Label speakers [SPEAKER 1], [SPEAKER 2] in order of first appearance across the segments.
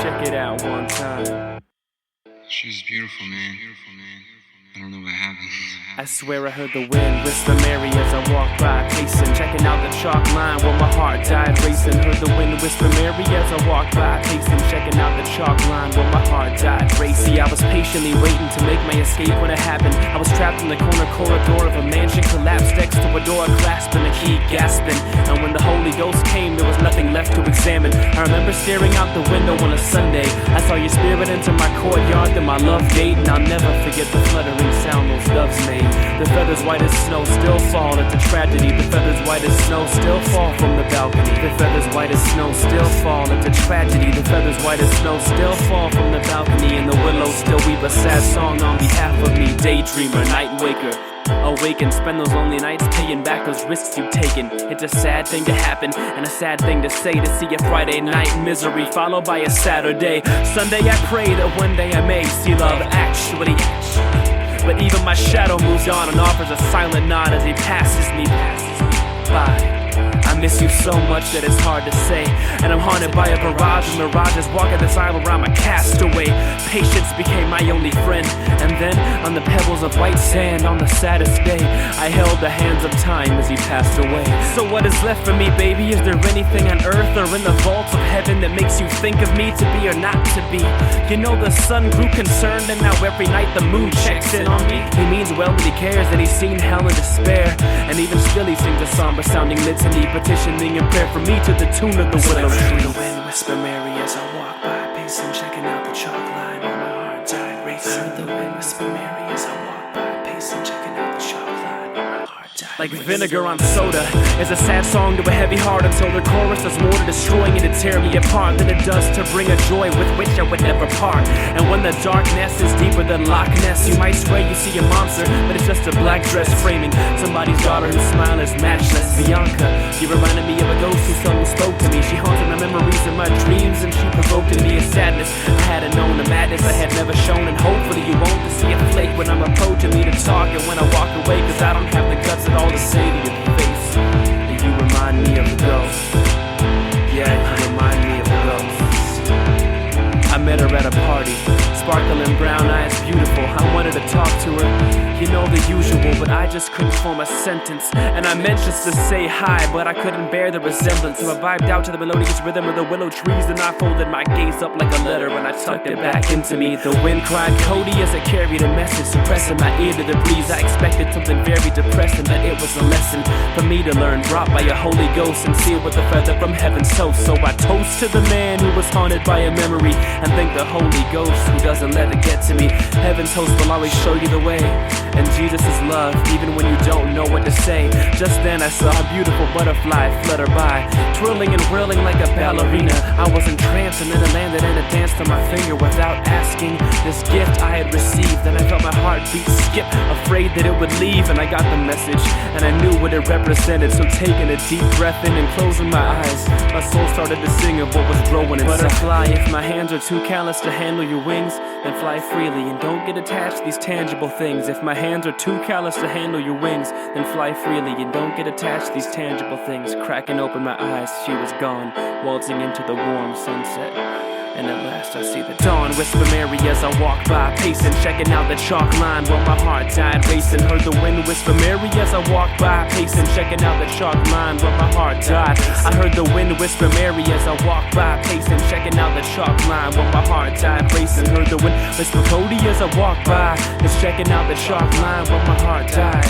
[SPEAKER 1] check it out one time.
[SPEAKER 2] She's beautiful, man. I don't know what happened.
[SPEAKER 1] I swear I heard the wind whisper Mary as I walked by, pacing, checking out the chalk line where my heart died racing. Heard the wind whisper Mary as I walked by, pacing, checking out the chalk line where my heart died racing. I was patiently waiting to make my escape when it happened. I was trapped in the corridor of a mansion, collapsed next to a door, clasping a key, gasping. And when the Holy Ghost came, there was nothing left to examine. I remember staring out the window on a Sunday. I saw your spirit enter my courtyard, then my love gate, and I'll never forget the fluttering sound those doves made. The feathers white as snow still fall at the tragedy. The feathers white as snow still fall from the balcony. The feathers white as snow still fall at the tragedy. The feathers white as snow still fall from the balcony. And the willows still weep a sad song on behalf of me. Daydreamer, night waker, awaken, spend those lonely nights paying back those risks you've taken. It's a sad thing to happen and a sad thing to say, to see a Friday night misery followed by a Saturday. Sunday I pray that one day I may see love actually. But even my shadow moves on and offers a silent nod as he passes me by. I miss you so much that it's hard to say, and I'm haunted by a barrage of mirages walking this aisle around my castaway. Patience became my only friend, and then on the pebbles of white sand on the saddest day, I held the hands of time as he passed away. So what is left for me, baby? Is there anything on earth or in the vaults of heaven that makes you think of me to be or not to be? You know the sun grew concerned, and now every night the moon checks in on me. He means well when he cares that he's seen hell and despair, and even still he sings a somber sounding litany, petitioning in prayer for me to the tune of the willow tree. The wind whisper Mary as I walk by, pacing, checking out the chalk line where my heart died racing. Heard the wind whisper Mary as I walk by, pacing, checking out the chalk line where my heart died. Like vinegar on soda is a sad song to a heavy heart, until the chorus does more to destroying and to tear me apart than it does to bring a joy with which I would never part. And when the darkness is deeper than Loch Ness, you might swear you see a monster, but it's just a black dress framing somebody's daughter whose smile is matchless. Beyonca, you reminded me of a ghost who seldom spoke to me. She haunted my memories and my dreams, and she provoked in me a sadness I hadn't known, a madness I had never shown. And hopefully you won't to see a flake when I'm approaching me to talk, and when I walk away, cause I don't have the guts at all to say to your face that you remind me of the ghost. Yeah, you remind me of the ghost. I met her at a party, sparkling brown eyes, beautiful. I wanted to talk to her, you know the usual, but I just couldn't form a sentence. And I meant just to say hi, but I couldn't bear the resemblance. So I vibed out to the melodious rhythm of the willow trees, and I folded my gaze up like a letter and I tucked it back into me. The wind cried Cody as it carried a message, suppressing my ear to the breeze. I expected something very depressing, that it was a lesson for me to learn, brought by a Holy Ghost and sealed with a feather from heaven's toast. So I toast to the man who was haunted by a memory, and thank the Holy Ghost who doesn't let it get to me. Heaven's host will always show you the way, and Jesus is love, even when you don't know what to say. Just then I saw a beautiful butterfly flutter by, twirling and whirling like a ballerina. I was entranced, and then it landed and it danced on my finger without asking. This gift I had received, and I felt my heartbeat skip, afraid that it would leave. And I got the message, and I knew what it represented. So taking a deep breath in and closing my eyes, my soul started to sing of what was growing inside. Butterfly, if my hands are too callous to handle your wings, then fly freely and don't get attached to these tangible things. If my hands are too callous to handle your wings, then fly freely and don't get attached to these tangible things. Cracking open my eyes, she was gone, waltzing into the warm sunset. And at last I see the dawn, whisper Mary as I walk by, pacing, checking out the chalk line where my heart died racing. Heard the wind whisper Mary as I walk by, pacing, checking out the chalk line where my heart died. I heard the wind whisper Mary as I walk by, pacing, checking out the chalk line where my heart died racing. Heard the wind whisper Cody as I walk by, just checking out the chalk line where my heart died.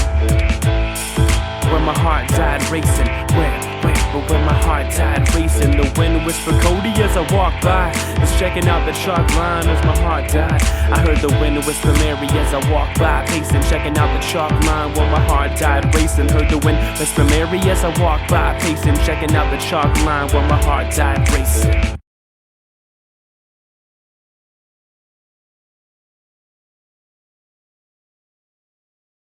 [SPEAKER 1] Where my heart died racing, where my heart died racing. The wind whispered Cody as I walk by, just checking out the chalk line as my heart died. I heard the wind whisper Mary as I walk by, pacing, checking out the chalk line where my heart died racing. Heard the wind whisper Mary as I walk by, pacing, checking out the chalk line where my heart died racing.